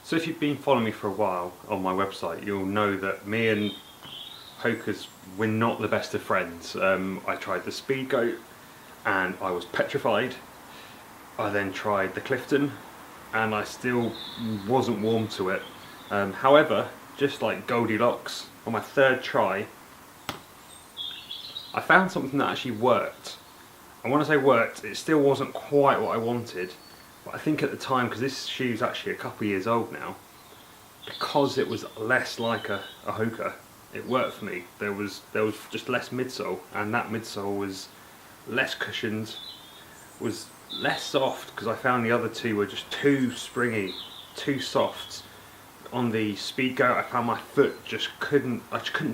So if you've been following me for a while on my website, you'll know that me and Hoka's, we're not the best of friends. I tried the Speedgoat and I was petrified. I then tried the Clifton and I still wasn't warm to it. However, just like Goldilocks, on my third try, I found something that actually worked. And when I say worked, it still wasn't quite what I wanted. But I think at the time, because this shoe's actually a couple of years old now, because it was less like a Hoka, it worked for me. There was just less midsole, and that midsole was less cushioned, was less soft, because I found the other two were just too springy, too soft. On the Speedgoat, I found my foot I just couldn't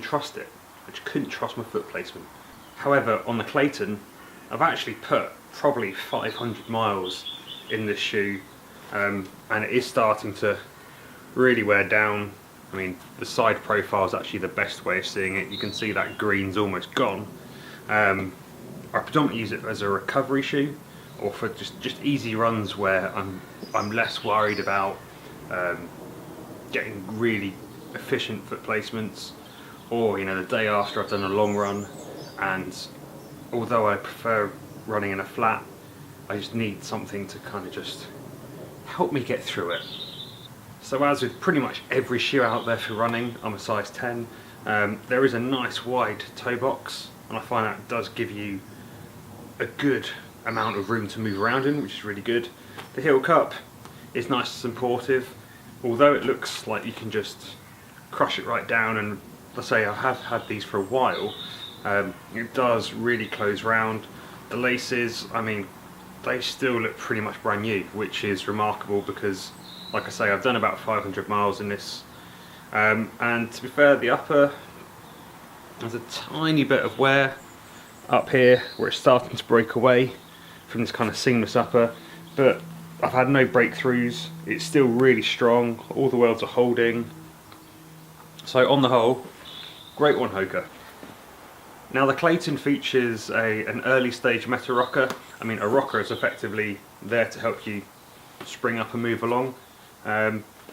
trust it. I just couldn't trust my foot placement. However, on the Clayton, I've actually put probably 500 miles in this shoe, and it is starting to really wear down. I mean, the side profile is actually the best way of seeing it. You can see that green's almost gone. I predominantly use it as a recovery shoe, or for just easy runs where I'm less worried about getting really efficient foot placements, or the day after I've done a long run, and although I prefer running in a flat, I just need something to kind of just help me get through it. So as with pretty much every shoe out there for running, I'm a size 10. There is a nice wide toe box, and I find that does give you a good amount of room to move around in, which is really good. The heel cup is nice and supportive, although it looks like you can just crush it right down, and let's say I have had these for a while, it does really close round. The laces, I mean, they still look pretty much brand new, which is remarkable because, like I say, I've done about 500 miles in this. And to be fair, the upper, there's a tiny bit of wear up here where it's starting to break away from this kind of seamless upper, but I've had no breakthroughs. It's still really strong, all the welds are holding. So on the whole, great one, Hoka. Now the Clayton features an early stage meta rocker. I mean, a rocker is effectively there to help you spring up and move along.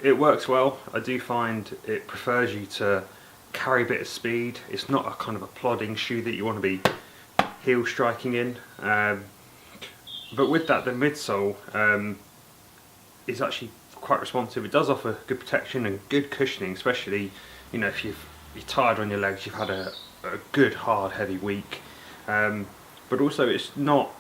It works well. I do find it prefers you to carry a bit of speed. It's not a kind of a plodding shoe that you want to be heel striking in. But with that, the midsole is actually quite responsive. It does offer good protection and good cushioning, especially if you're tired on your legs, you've had a good hard heavy week. But also it's not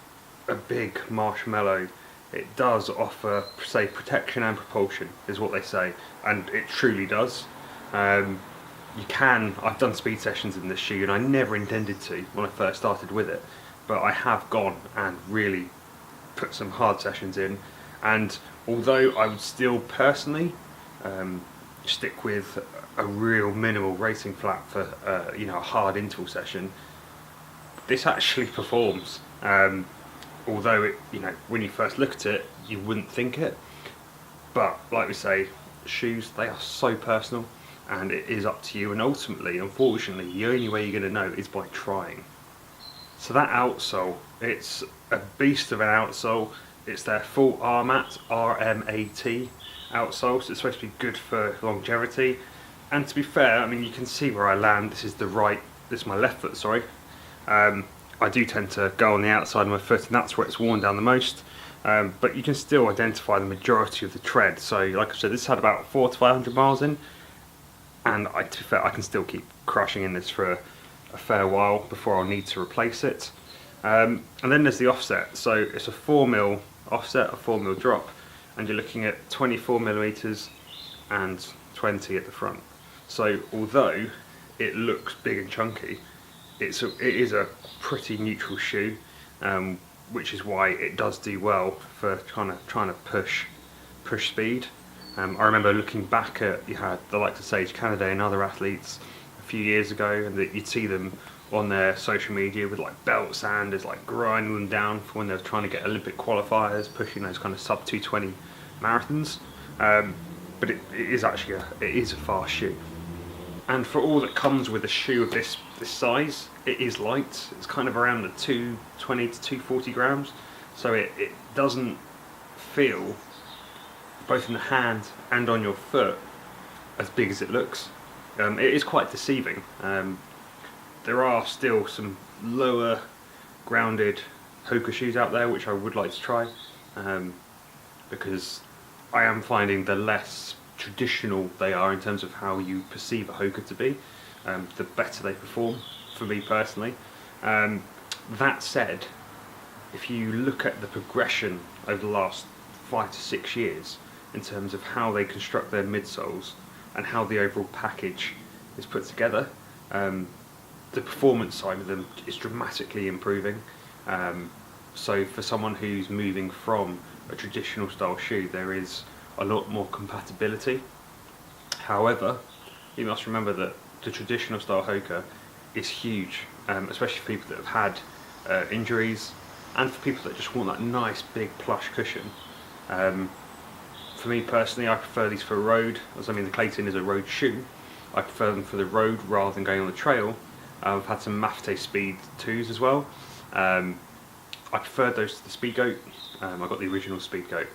a big marshmallow. It does offer, say, protection and propulsion is what they say, and it truly does. I've done speed sessions in this shoe, and I never intended to when I first started with it, but I have gone and really put some hard sessions in. And although I would still personally stick with a real minimal racing flat for a hard interval session, this actually performs. Although it, when you first look at it, you wouldn't think it. But like we say, shoes, they are so personal, and it is up to you. And ultimately, unfortunately, the only way you're going to know is by trying. So that outsole, it's a beast of an outsole. It's their full RMAT, RMAT outsole, so it's supposed to be good for longevity. And to be fair, I mean, you can see where I land. This is my left foot, sorry. I do tend to go on the outside of my foot, and that's where it's worn down the most. But you can still identify the majority of the tread. So like I said, this had about 400 to 500 miles in, and to be fair, I can still keep crushing in this for a fair while before I'll need to replace it. And then there's the offset. So it's a 4mm offset, a 4mm drop, and you're looking at 24mm and 20 at the front. So although it looks big and chunky, it is a pretty neutral shoe, which is why it does do well for trying to push speed. I remember looking back at, you had the likes of Sage Canada and other athletes a few years ago, and that you'd see them on their social media with like belt sanders, like grinding them down for when they're trying to get Olympic qualifiers, pushing those kind of sub 220 marathons. But it is actually a fast shoe, and for all that comes with a shoe of this size, it is light. It's kind of around the 220 to 240 grams, so it doesn't feel both in the hand and on your foot, as big as it looks. It is quite deceiving. There are still some lower grounded Hoka shoes out there which I would like to try, because I am finding the less traditional they are in terms of how you perceive a Hoka to be, the better they perform for me personally. That said, if you look at the progression over the last 5 to 6 years in terms of how they construct their midsoles and how the overall package is put together, the performance side of them is dramatically improving. So for someone who's moving from a traditional style shoe, there is a lot more compatibility. However, you must remember that the traditional style Hoka is huge, especially for people that have had injuries, and for people that just want that nice big plush cushion. For me personally, I prefer these for road, as I mean the Clayton is a road shoe. I prefer them for the road rather than going on the trail. I've had some Mafate Speed 2s as well. I preferred those to the Speedgoat. I got the original Speedgoat.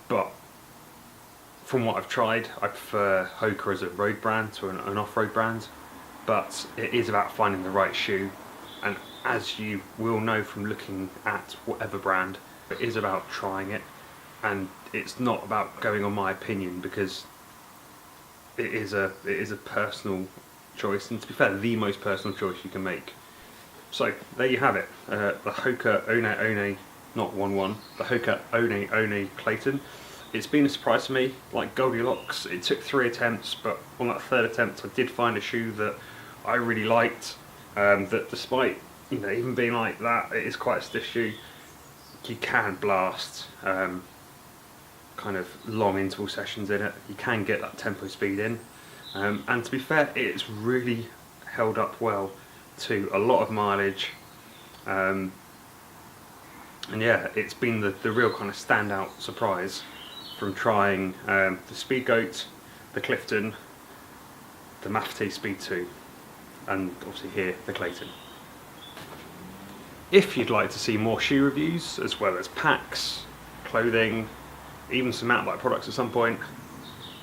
But from what I've tried, I prefer Hoka as a road brand to an off-road brand. But it is about finding the right shoe, and as you will know from looking at whatever brand, it is about trying it, and it's not about going on my opinion, because it is a personal choice, and to be fair, the most personal choice you can make. So there you have it, the Hoka One One, the Hoka One Clayton. It's been a surprise to me, like Goldilocks. It took 3 attempts, but on that 3rd attempt I did find a shoe that I really liked, that despite even being like that, it is quite a stiff shoe. You can blast kind of long interval sessions in it. You can get that tempo speed in, and to be fair, it's really held up well to a lot of mileage, and yeah, it's been the real kind of standout surprise from trying the Speedgoat, the Clifton, the Mafate Speed 2, and obviously here the Clayton. If you'd like to see more shoe reviews, as well as packs, clothing, even some mountain bike products at some point,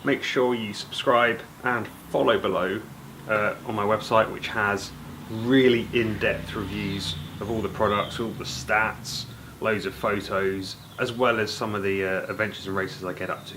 make sure you subscribe and follow below on my website, which has really in-depth reviews of all the products, all the stats, loads of photos, as well as some of the adventures and races I get up to.